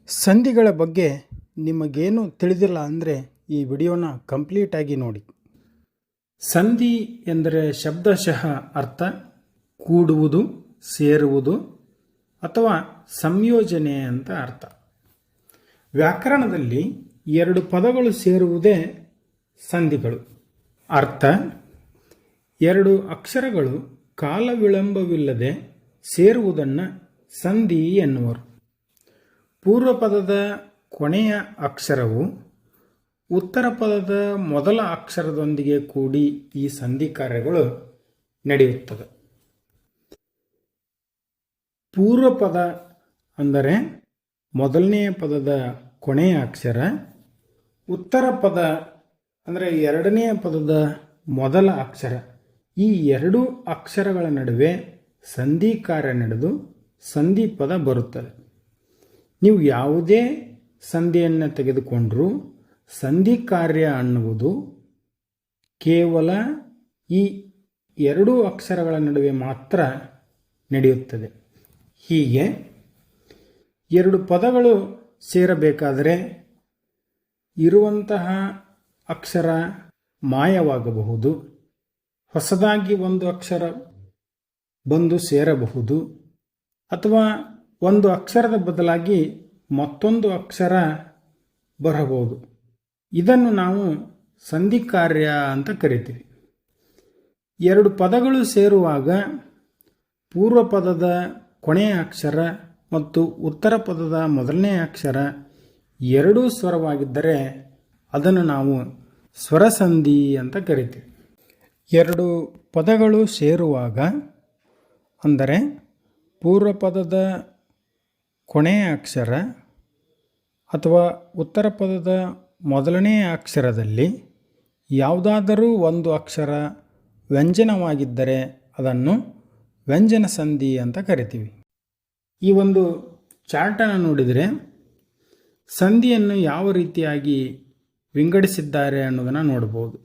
ಸಂಧಿಗಳ ಬಗ್ಗೆ ನಿಮಗೇನು ತಿಳಿದಿಲ್ಲ ಅಂದರೆ ಈ ವಿಡಿಯೋನ ಕಂಪ್ಲೀಟಾಗಿ ನೋಡಿ. ಸಂಧಿ ಎಂದರೆ ಶಬ್ದಶಃ ಅರ್ಥ ಕೂಡುವುದು, ಸೇರುವುದು ಅಥವಾ ಸಂಯೋಜನೆ ಅಂತ ಅರ್ಥ. ವ್ಯಾಕರಣದಲ್ಲಿ ಎರಡು ಪದಗಳು ಸೇರುವುದೇ ಸಂಧಿಗಳು. ಅರ್ಥ: ಎರಡು ಅಕ್ಷರಗಳು ಕಾಲ ವಿಳಂಬವಿಲ್ಲದೆ ಸೇರುವುದನ್ನು ಸಂಧಿ ಎನ್ನುವರು. ಪೂರ್ವ ಪದದ ಕೊನೆಯ ಅಕ್ಷರವು ಉತ್ತರ ಪದದ ಮೊದಲ ಅಕ್ಷರದೊಂದಿಗೆ ಕೂಡಿ ಈ ಸಂಧಿ ಕಾರ್ಯಗಳು ನಡೆಯುತ್ತವೆ. ಪೂರ್ವ ಪದ ಅಂದರೆ ಮೊದಲನೆಯ ಪದದ ಕೊನೆಯ ಅಕ್ಷರ, ಉತ್ತರ ಪದ ಅಂದರೆ ಎರಡನೆಯ ಪದದ ಮೊದಲ ಅಕ್ಷರ. ಈ ಎರಡು ಅಕ್ಷರಗಳ ನಡುವೆ ಸಂಧಿ ಕಾರ್ಯ ನಡೆದು ಸಂಧಿ ಪದ ಬರುತ್ತದೆ. ನೀವು ಯಾವುದೇ ಸಂಧಿಯನ್ನು ತೆಗೆದುಕೊಂಡರೂ ಸಂಧಿ ಕಾರ್ಯ ಅನ್ನುವುದು ಕೇವಲ ಈ ಎರಡು ಅಕ್ಷರಗಳ ನಡುವೆ ಮಾತ್ರ ನಡೆಯುತ್ತದೆ. ಹೀಗೆ ಎರಡು ಪದಗಳು ಸೇರಬೇಕಾದರೆ ಇರುವಂತಹ ಅಕ್ಷರ ಮಾಯವಾಗಬಹುದು, ಹೊಸದಾಗಿ ಒಂದು ಅಕ್ಷರ ಬಂದು ಸೇರಬಹುದು, ಅಥವಾ ಒಂದು ಅಕ್ಷರದ ಬದಲಾಗಿ ಮತ್ತೊಂದು ಅಕ್ಷರ ಬರಬಹುದು. ಇದನ್ನು ನಾವು ಸಂಧಿ ಕಾರ್ಯ ಅಂತ ಕರಿತೀವಿ. ಎರಡು ಪದಗಳು ಸೇರುವಾಗ ಪೂರ್ವ ಪದದ ಕೊನೆಯ ಅಕ್ಷರ ಮತ್ತು ಉತ್ತರ ಪದದ ಮೊದಲನೇ ಅಕ್ಷರ ಎರಡೂ ಸ್ವರವಾಗಿದ್ದರೆ ಅದನ್ನು ನಾವು ಸ್ವರಸಂಧಿ ಅಂತ ಕರಿತೀವಿ. ಎರಡು ಪದಗಳು ಸೇರುವಾಗ ಅಂದರೆ ಪೂರ್ವ ಪದದ ಕೊನೆಯ ಅಕ್ಷರ ಅಥವಾ ಉತ್ತರ ಪದದ ಮೊದಲನೆಯ ಅಕ್ಷರದಲ್ಲಿ ಯಾವುದಾದರೂ ಒಂದು ಅಕ್ಷರ ವ್ಯಂಜನವಾಗಿದ್ದರೆ ಅದನ್ನು ವ್ಯಂಜನ ಸಂಧಿ ಅಂತ ಕರಿತೀವಿ. ಈ ಒಂದು ಚಾರ್ಟನ್ನು ನೋಡಿದರೆ ಸಂಧಿಯನ್ನು ಯಾವ ರೀತಿಯಾಗಿ ವಿಂಗಡಿಸಿದ್ದಾರೆ ಅನ್ನೋದನ್ನು ನೋಡಬಹುದು.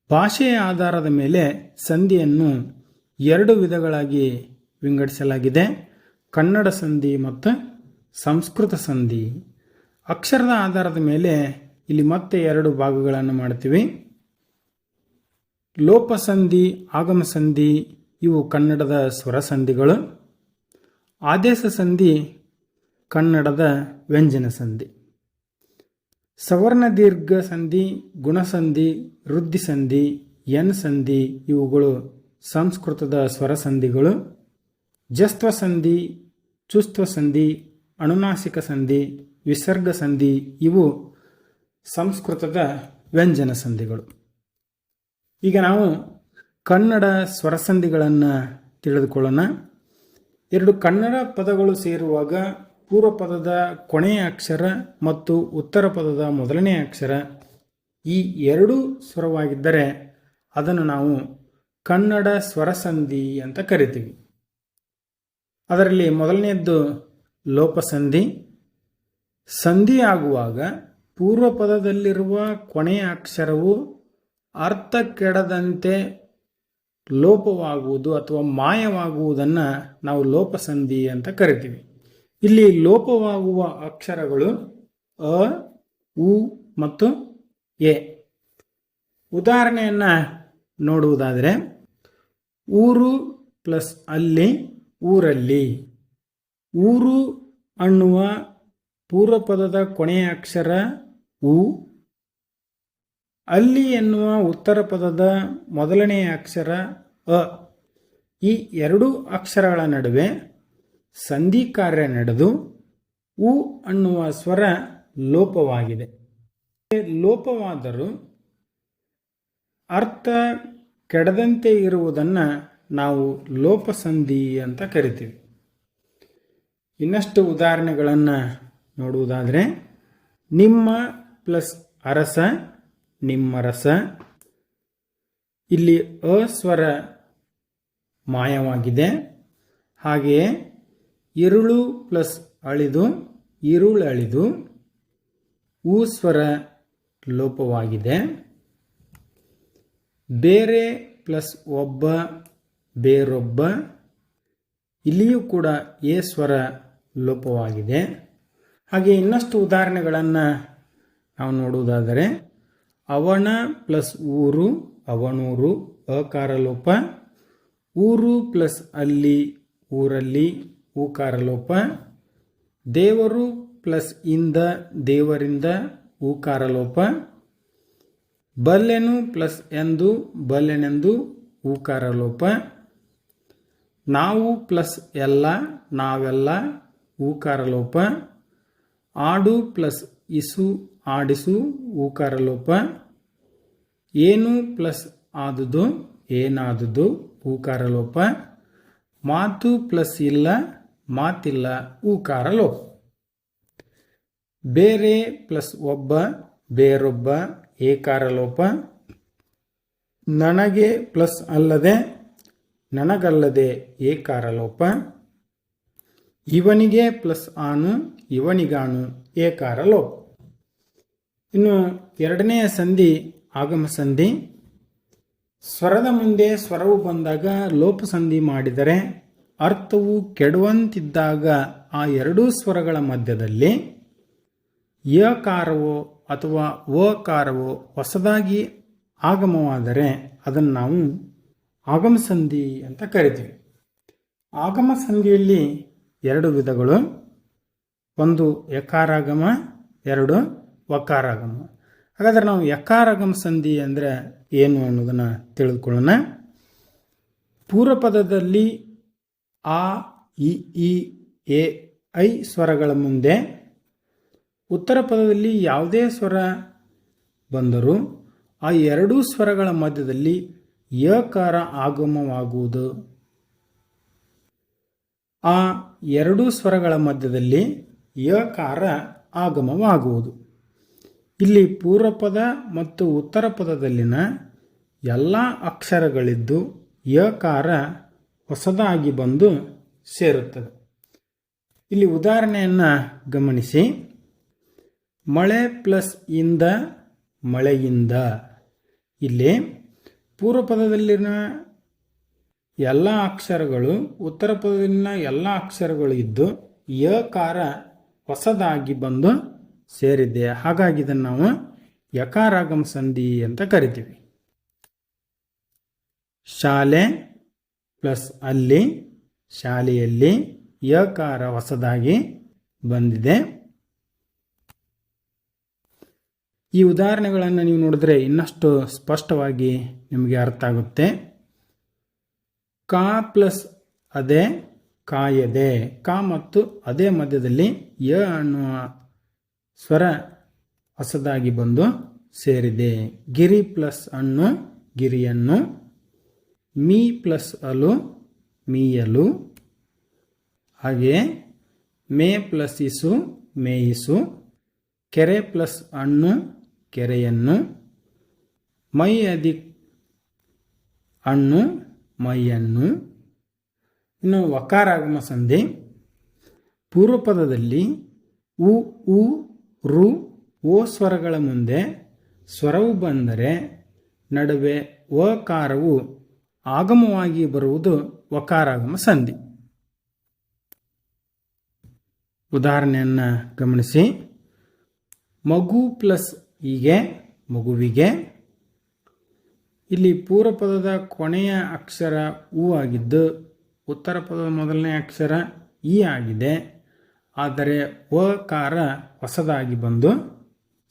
ಭಾಷೆಯ ಆಧಾರದ ಮೇಲೆ ಸಂಧಿಯನ್ನು ಎರಡು ವಿಧಗಳಾಗಿ ವಿಂಗಡಿಸಲಾಗಿದೆ: ಕನ್ನಡ ಸಂಧಿ ಮತ್ತು ಸಂಸ್ಕೃತ ಸಂಧಿ. ಅಕ್ಷರದ ಆಧಾರದ ಮೇಲೆ ಇಲ್ಲಿ ಮತ್ತೆ ಎರಡು ಭಾಗಗಳನ್ನು ಮಾಡ್ತೀವಿ. ಲೋಪ ಸಂಧಿ, ಆಗಮ ಸಂಧಿ ಇವು ಕನ್ನಡದ ಸ್ವರ ಸಂಧಿಗಳು. ಆದೇಶ ಸಂಧಿ ಕನ್ನಡದ ವ್ಯಂಜನ ಸಂಧಿ. ಸವರ್ಣ ದೀರ್ಘ ಸಂಧಿ, ಗುಣಸಂಧಿ, ವೃದ್ಧಿ ಸಂಧಿ, ಎನ್ ಸಂಧಿ ಇವುಗಳು ಸಂಸ್ಕೃತದ ಸ್ವರ ಸಂಧಿಗಳು. ಜಸ್ತ್ವ ಸಂಧಿ, ಚುಸ್ತ್ವ ಸಂಧಿ, ಅನುನಾಸಿಕ ಸಂಧಿ, ವಿಸರ್ಗ ಸಂಧಿ ಇವು ಸಂಸ್ಕೃತದ ವ್ಯಂಜನ ಸಂಧಿಗಳು. ಈಗ ನಾವು ಕನ್ನಡ ಸ್ವರಸಂಧಿಗಳನ್ನು ತಿಳಿದುಕೊಳ್ಳೋಣ. ಎರಡು ಕನ್ನಡ ಪದಗಳು ಸೇರುವಾಗ ಪೂರ್ವ ಪದದ ಕೊನೆಯ ಅಕ್ಷರ ಮತ್ತು ಉತ್ತರ ಪದದ ಮೊದಲನೆಯ ಅಕ್ಷರ ಈ ಎರಡೂ ಸ್ವರವಾಗಿದ್ದರೆ ಅದನ್ನು ನಾವು ಕನ್ನಡ ಸ್ವರಸಂಧಿ ಅಂತ ಕರಿತೀವಿ. ಅದರಲ್ಲಿ ಮೊದಲನೆಯದ್ದು ಲೋಪಸಂಧಿ. ಸಂಧಿ ಆಗುವಾಗ ಪೂರ್ವ ಪದದಲ್ಲಿರುವ ಕೊನೆಯ ಅಕ್ಷರವು ಅರ್ಥ ಕೆಡದಂತೆ ಲೋಪವಾಗುವುದು ಅಥವಾ ಮಾಯವಾಗುವುದನ್ನು ನಾವು ಲೋಪಸಂಧಿ ಅಂತ ಕರಿತೀವಿ. ಇಲ್ಲಿ ಲೋಪವಾಗುವ ಅಕ್ಷರಗಳು ಅ, ಉ ಮತ್ತು ಎ. ಉದಾಹರಣೆಯನ್ನು ನೋಡುವುದಾದರೆ ಊರು ಪ್ಲಸ್ ಅಲ್ಲಿ, ಊರಲ್ಲಿ. ಊರು ಅನ್ನುವ ಪೂರ್ವ ಪದದ ಕೊನೆಯ ಅಕ್ಷರ ಉ, ಅಲ್ಲಿ ಎನ್ನುವ ಉತ್ತರ ಪದದ ಮೊದಲನೆಯ ಅಕ್ಷರ ಅ. ಈ ಎರಡೂ ಅಕ್ಷರಗಳ ನಡುವೆ ಸಂಧಿ ಕಾರ್ಯ ನಡೆದು ಉ ಅನ್ನುವ ಸ್ವರ ಲೋಪವಾಗಿದೆ. ಲೋಪವಾದರೂ ಅರ್ಥ ಕೆಡದಂತೆ ಇರುವುದನ್ನು ನಾವು ಲೋಪಸಂಧಿ ಅಂತ ಕರಿತೀವಿ. ಇನ್ನಷ್ಟು ಉದಾಹರಣೆಗಳನ್ನು ನೋಡುವುದಾದರೆ ನಿಮ್ಮ ಪ್ಲಸ್ ಅರಸ, ನಿಮ್ಮರಸ. ಇಲ್ಲಿ ಅಸ್ವರ ಮಾಯವಾಗಿದೆ. ಹಾಗೆಯೇ ಇರುಳು ಪ್ಲಸ್ ಅಳಿದು, ಇರುಳಳಿದು. ಊ ಸ್ವರ ಲೋಪವಾಗಿದೆ. ಬೇರೆ ಪ್ಲಸ್ ಒಬ್ಬ, ಬೇರೊಬ್ಬ. ಇಲ್ಲಿಯೂ ಕೂಡ ಎ ಸ್ವರ ಲೋಪವಾಗಿದೆ. ಹಾಗೆ ಇನ್ನಷ್ಟು ಉದಾಹರಣೆಗಳನ್ನು ನಾವು ನೋಡುವುದಾದರೆ ಅವನ ಪ್ಲಸ್ ಊರು ಅವನೂರು ಅಕಾರ ಲೋಪ. ಊರು ಪ್ಲಸ್ ಅಲ್ಲಿ ಊರಲ್ಲಿ ಊಕಾರ ಲೋಪ. ದೇವರು ಪ್ಲಸ್ ಇಂದ ದೇವರಿಂದ ಊಕಾರ ಲೋಪ. ಬಲ್ಲೆನು ಪ್ಲಸ್ ಎಂದು ಬಲ್ಲೆನೆಂದು ಊಕಾರ ಲೋಪ. ನಾವು ಪ್ಲಸ್ ಎಲ್ಲ ನಾವೆಲ್ಲ ಊಕಾರ ಲೋಪ. ಆಡು ಪ್ಲಸ್ ಇಸು ಆಡಿಸು ಊಕಾರ ಲೋಪ. ಏನು ಪ್ಲಸ್ ಆದುದು ಏನಾದುದು ಊಕಾರ ಲೋಪ. ಮಾತು ಪ್ಲಸ್ ಇಲ್ಲ ಮಾತಿಲ್ಲ ಊಕಾರ ಲೋಪ. ಬೇರೆ ಪ್ಲಸ್ ಒಬ್ಬ ಬೇರೊಬ್ಬ ಏಕಾರ ಲೋಪ. ನನಗೆ ಪ್ಲಸ್ ಅಲ್ಲದೆ ನನಗಲ್ಲದೆ ಏಕಾರ ಲೋಪ. ಇವನಿಗೆ ಪ್ಲಸ್ ಆನು ಇವನಿಗಾನು ಏಕಾರ ಲೋಪ. ಇನ್ನು ಎರಡನೆಯ ಸಂಧಿ ಆಗಮ ಸಂಧಿ. ಸ್ವರದ ಮುಂದೆ ಸ್ವರವು ಬಂದಾಗ ಲೋಪ ಸಂಧಿ ಮಾಡಿದರೆ ಅರ್ಥವು ಕೆಡುವಂತಿದ್ದಾಗ ಆ ಎರಡೂ ಸ್ವರಗಳ ಮಧ್ಯದಲ್ಲಿ ಯಕಾರವೋ ಅಥವಾ ವಕಾರವೋ ಹೊಸದಾಗಿ ಆಗಮವಾದರೆ ಅದನ್ನು ನಾವು ಆಗಮ ಸಂಧಿ ಅಂತ ಕರಿತೀವಿ. ಆಗಮ ಸಂಧಿಯಲ್ಲಿ ಎರಡು ವಿಧಗಳು, ಒಂದು ಯಕಾರಾಗಮ, ಎರಡು ವಕಾರಾಗಮ. ಹಾಗಾದರೆ ನಾವು ಯಕಾರಾಗಮ ಸಂಧಿ ಅಂದರೆ ಏನು ಅನ್ನೋದನ್ನು ತಿಳಿದುಕೊಳ್ಳೋಣ. ಪೂರ್ವಪದದಲ್ಲಿ ಆ ಇ ಈ ಎ ಐ ಸ್ವರಗಳ ಮುಂದೆ ಉತ್ತರ ಪದದಲ್ಲಿ ಯಾವುದೇ ಸ್ವರ ಬಂದರೂ ಆ ಎರಡೂ ಸ್ವರಗಳ ಮಧ್ಯದಲ್ಲಿ ಯಕಾರ ಆಗಮವಾಗುವುದು. ಆ ಎರಡೂ ಸ್ವರಗಳ ಮಧ್ಯದಲ್ಲಿ ಯಕಾರ ಆಗಮವಾಗುವುದು. ಇಲ್ಲಿ ಪೂರ್ವಪದ ಮತ್ತು ಉತ್ತರ ಪದದಲ್ಲಿನ ಎಲ್ಲ ಅಕ್ಷರಗಳಿದ್ದು ಯಕಾರ ಹೊಸದಾಗಿ ಬಂದು ಸೇರುತ್ತದೆ. ಇಲ್ಲಿ ಉದಾಹರಣೆಯನ್ನು ಗಮನಿಸಿ. ಮಳೆ ಪ್ಲಸ್ ಇಂದ ಮಳೆಯಿಂದ. ಇಲ್ಲಿ ಪೂರ್ವಪದದಲ್ಲಿನ ಎಲ್ಲ ಅಕ್ಷರಗಳು ಉತ್ತರ ಪದದಲ್ಲಿನ ಎಲ್ಲ ಅಕ್ಷರಗಳು ಇದ್ದು ಯಕಾರ ಹೊಸದಾಗಿ ಬಂದು ಸೇರಿದೆ. ಹಾಗಾಗಿ ಇದನ್ನು ನಾವು ಯಕಾರಾಗಮ ಸಂಧಿ ಅಂತ ಕರಿತೀವಿ. ಶಾಲೆ ಪ್ಲಸ್ ಅಲ್ಲಿ ಶಾಲೆಯಲ್ಲಿ ಯಕಾರ ಹೊಸದಾಗಿ ಬಂದಿದೆ. ಈ ಉದಾಹರಣೆಗಳನ್ನು ನೀವು ನೋಡಿದ್ರೆ ಇನ್ನಷ್ಟು ಸ್ಪಷ್ಟವಾಗಿ ನಿಮಗೆ ಅರ್ಥ ಆಗುತ್ತೆ. ಕಾ ಪ್ಲಸ್ ಅದೇ ಕಾಯದೆ. ಕಾ ಮತ್ತು ಅದೇ ಮಧ್ಯದಲ್ಲಿ ಯ ಅನ್ನುವ ಸ್ವರ ಹೊಸದಾಗಿ ಬಂದು ಸೇರಿದೆ. ಗಿರಿ ಪ್ಲಸ್ ಹಣ್ಣು ಗಿರಿಯನ್ನು. Me plus ಅಲು ಮೀಯಲು. ಹಾಗೆಯೇ ಮೇ ಪ್ಲಸ್ ಇಸು ಮೇಯಿಸು. ಕೆರೆ ಪ್ಲಸ್ ಹಣ್ಣು ಕೆರೆಯನ್ನು. ಮೈ ಅಧಿಕ್ ಹಣ್ಣು ಮೈಯನ್ನು. ಇನ್ನು ವಕಾರಾಗಮ ಸಂಧಿ. ಪೂರ್ವಪದದಲ್ಲಿ ಉ ಉ ರು ಓ ಸ್ವರಗಳ ಮುಂದೆ ಸ್ವರವು ಬಂದರೆ ನಡುವೆ ವಕಾರವು ಆಗಮವಾಗಿ ಬರುವುದು ವಕಾರಾಗಮ ಸಂಧಿ. ಉದಾಹರಣೆಯನ್ನು ಗಮನಿಸಿ. ಮಗು ಪ್ಲಸ್ ಹೀಗೆ ಮಗುವಿಗೆ. ಇಲ್ಲಿ ಪೂರ್ವಪದದ ಕೊನೆಯ ಅಕ್ಷರ ಉ ಆಗಿದ್ದು ಉತ್ತರ ಪದದ ಮೊದಲನೇ ಅಕ್ಷರ ಇ ಆಗಿದೆ. ಆದರೆ ವಕಾರ ಹೊಸದಾಗಿ ಬಂದು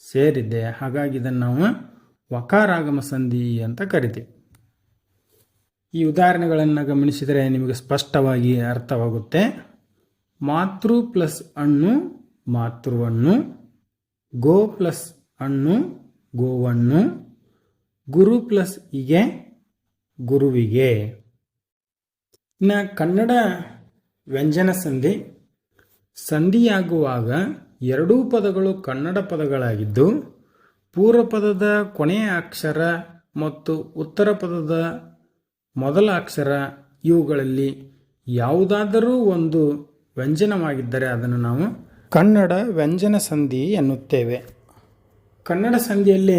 ಸೇರಿದೆ. ಹಾಗಾಗಿ ಇದನ್ನು ನಾವು ವಕಾರಾಗಮ ಸಂಧಿ ಅಂತ ಕರಿತೀವಿ. ಈ ಉದಾಹರಣೆಗಳನ್ನು ಗಮನಿಸಿದರೆ ನಿಮಗೆ ಸ್ಪಷ್ಟವಾಗಿ ಅರ್ಥವಾಗುತ್ತೆ. ಮಾತೃ ಪ್ಲಸ್ ಹಣ್ಣು ಮಾತೃವನ್ನು. ಗೋ ಪ್ಲಸ್ ಹಣ್ಣು ಗೋವನ್ನು. ಗುರು ಪ್ಲಸ್ ಹೀಗೆ ಗುರುವಿಗೆ. ಇನ್ನು ಕನ್ನಡ ವ್ಯಂಜನ ಸಂಧಿ. ಸಂಧಿಯಾಗುವಾಗ ಎರಡೂ ಪದಗಳು ಕನ್ನಡ ಪದಗಳಾಗಿದ್ದು ಪೂರ್ವ ಪದದ ಕೊನೆಯ ಅಕ್ಷರ ಮತ್ತು ಉತ್ತರ ಪದದ ಮೊದಲ ಅಕ್ಷರ ಇವುಗಳಲ್ಲಿ ಯಾವುದಾದರೂ ಒಂದು ವ್ಯಂಜನವಾಗಿದ್ದರೆ ಅದನ್ನು ನಾವು ಕನ್ನಡ ವ್ಯಂಜನ ಸಂಧಿ ಎನ್ನುತ್ತೇವೆ. ಕನ್ನಡ ಸಂಧಿಯಲ್ಲಿ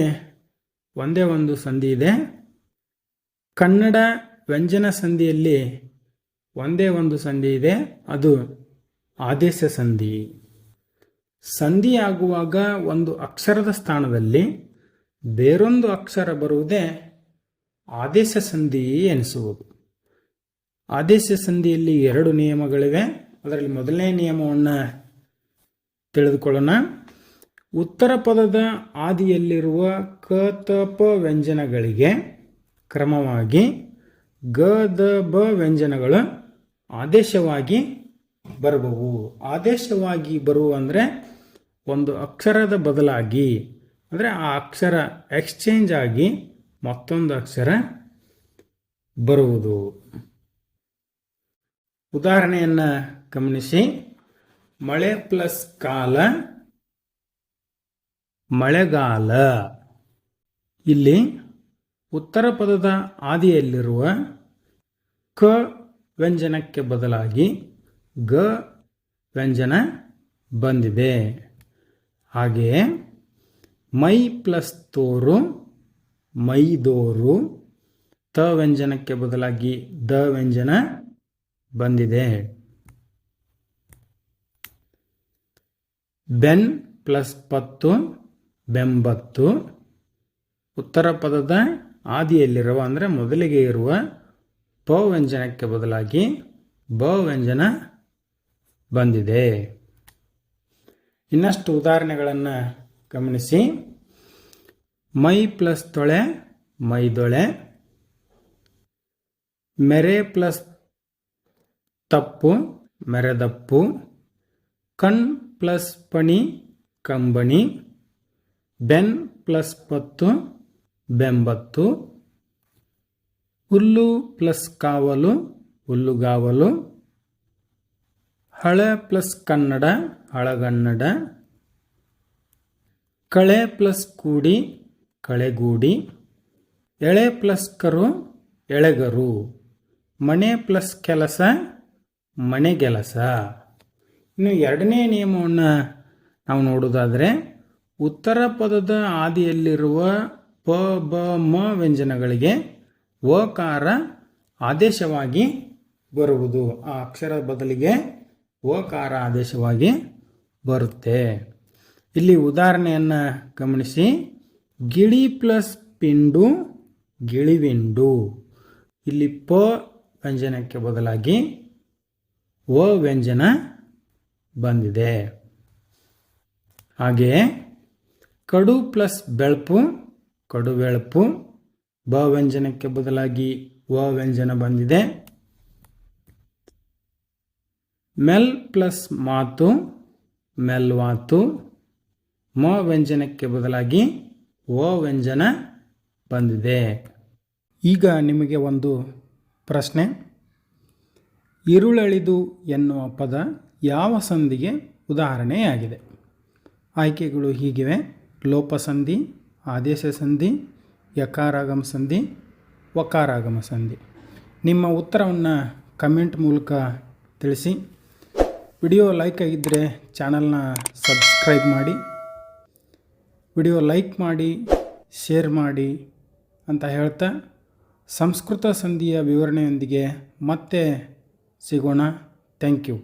ಒಂದೇ ಒಂದು ಸಂಧಿ ಇದೆ. ಕನ್ನಡ ವ್ಯಂಜನ ಸಂಧಿಯಲ್ಲಿ ಒಂದೇ ಒಂದು ಸಂಧಿ ಇದೆ, ಅದು ಆದೇಶ ಸಂಧಿ. ಸಂಧಿಯಾಗುವಾಗ ಒಂದು ಅಕ್ಷರದ ಸ್ಥಾನದಲ್ಲಿ ಬೇರೊಂದು ಅಕ್ಷರ ಬರುವುದೇ ಆದೇಶ ಸಂಧಿ ಎನಿಸುವುದು. ಆದೇಶ ಸಂಧಿಯಲ್ಲಿ 2 ನಿಯಮಗಳಿವೆ. ಅದರಲ್ಲಿ ಮೊದಲನೇ ನಿಯಮವನ್ನು ತಿಳಿದುಕೊಳ್ಳೋಣ. ಉತ್ತರ ಪದದ ಆದಿಯಲ್ಲಿರುವ ಕ ತ ಪ ವ್ಯಂಜನಗಳಿಗೆ ಕ್ರಮವಾಗಿ ಗ ದ ಬ ವ್ಯಂಜನಗಳು ಆದೇಶವಾಗಿ ಬರಬಹುದು. ಆದೇಶವಾಗಿ ಬರುವ ಅಂದರೆ ಒಂದು ಅಕ್ಷರದ ಬದಲಾಗಿ, ಅಂದರೆ ಆ ಅಕ್ಷರ ಎಕ್ಸ್ಚೇಂಜ್ ಆಗಿ ಮತ್ತೊಂದು ಅಕ್ಷರ ಬರುವುದು. ಉದಾಹರಣೆಯನ್ನು ಗಮನಿಸಿ. ಮಳೆ ಪ್ಲಸ್ ಕಾಲ ಮಳೆಗಾಲ. ಇಲ್ಲಿ ಉತ್ತರ ಪದದ ಆದಿಯಲ್ಲಿರುವ ಕ ವ್ಯಂಜನಕ್ಕೆ ಬದಲಾಗಿ ಗ ವ್ಯಂಜನ ಬಂದಿದೆ. ಹಾಗೆಯೇ ಮೈ ಪ್ಲಸ್ ತೋರು ಮೈದೋರು. ತ ವ್ಯಂಜನಕ್ಕೆ ಬದಲಾಗಿ ದ ವ್ಯಂಜನ ಬಂದಿದೆ. ಬೆನ್ ಪ್ಲಸ್ ಪತ್ತು ಬೆಂಬತ್ತು. ಉತ್ತರ ಪದದ ಆದಿಯಲ್ಲಿರುವ ಅಂದರೆ ಮೊದಲಿಗೆ ಇರುವ ಪ ವ್ಯಂಜನಕ್ಕೆ ಬದಲಾಗಿ ಬ ವ್ಯಂಜನ ಬಂದಿದೆ. ಇನ್ನಷ್ಟು ಉದಾಹರಣೆಗಳನ್ನು ಗಮನಿಸಿ. ಮೈ ಪ್ಲಸ್ ತೊಳೆ ಮೈದೊಳೆ. ಮೆರೆ ಪ್ಲಸ್ ತಪ್ಪು ಮೆರೆದಪ್ಪು. ಕಣ್ ಪ್ಲಸ್ ಪಣಿ ಕಂಬಣಿ. ಬೆನ್ ಪ್ಲಸ್ ಪತ್ತು ಬೆಂಬತ್ತು. ಹುಲ್ಲು ಪ್ಲಸ್ ಕಾವಲು ಹುಲ್ಲುಗಾವಲು. ಹಳ ಪ್ಲಸ್ ಕನ್ನಡ ಹಳಗನ್ನಡ. ಕಳೆ ಪ್ಲಸ್ ಕೂಡಿ ಕಳೆಗೂಡಿ. ಎಳೆ ಪ್ಲಸ್ ಕರು ಎಳೆಗರು. ಮನೆ ಪ್ಲಸ್ ಕೆಲಸ ಮನೆಗೆಲಸ. ಇನ್ನು 2ನೇ ನಿಯಮವನ್ನು ನಾವು ನೋಡೋದಾದರೆ ಉತ್ತರ ಪದದ ಆದಿಯಲ್ಲಿರುವ ಪ ಬ ಮ ವ್ಯಂಜನಗಳಿಗೆ ವಕಾರ ಆದೇಶವಾಗಿ ಬರುವುದು. ಆ ಅಕ್ಷರದ ಬದಲಿಗೆ ವಕಾರ ಆದೇಶವಾಗಿ ಬರುತ್ತೆ. ಇಲ್ಲಿ ಉದಾಹರಣೆಯನ್ನು ಗಮನಿಸಿ. ಗಿಳಿ ಪ್ಲಸ್ ಪಿಂಡು ಗಿಳಿವಿಂಡು. ಇಲ್ಲಿ ಪ ವ್ಯಂಜನಕ್ಕೆ ಬದಲಾಗಿ ವ ವ್ಯಂಜನ ಬಂದಿದೆ. ಹಾಗೆಯೇ ಕಡು ಪ್ಲಸ್ ಬೆಳಪು ಕಡುಬೆಳಪು. ಬ ವ್ಯಂಜನಕ್ಕೆ ಬದಲಾಗಿ ವ ವ್ಯಂಜನ ಬಂದಿದೆ. ಮೆಲ್ ಪ್ಲಸ್ ಮಾತು ಮೆಲ್ವಾತು. ಮ ವ್ಯಂಜನಕ್ಕೆ ಬದಲಾಗಿ ವ ವ್ಯಂಜನ ಬಂದಿದೆ. ಈಗ ನಿಮಗೆ ಒಂದು ಪ್ರಶ್ನೆ. ಇರುಳಳಿದು ಎನ್ನುವ ಪದ ಯಾವ ಸಂಧಿಗೆ ಉದಾಹರಣೆಯಾಗಿದೆ? ಆಯ್ಕೆಗಳು ಹೀಗಿವೆ. ಲೋಪಸಂಧಿ, ಆದೇಶ ಸಂಧಿ, ಯಕಾರಾಗಮ ಸಂಧಿ, ವಕಾರಾಗಮ ಸಂಧಿ. ನಿಮ್ಮ ಉತ್ತರವನ್ನು ಕಮೆಂಟ್ ಮೂಲಕ ತಿಳಿಸಿ. ವಿಡಿಯೋ ಲೈಕ್ ಆಗಿದ್ದರೆ ಚಾನಲ್ನ ಸಬ್ಸ್ಕ್ರೈಬ್ ಮಾಡಿ. ವಿಡಿಯೋ ಲೈಕ್ ಮಾಡಿ, ಶೇರ್ ಮಾಡಿ ಅಂತ ಹೇಳ್ತಾ ಸಂಸ್ಕೃತ ಸಂಧಿಯ ವಿವರಣೆಯೊಂದಿಗೆ ಮತ್ತೆ ಸಿಗೋಣ. Thank you.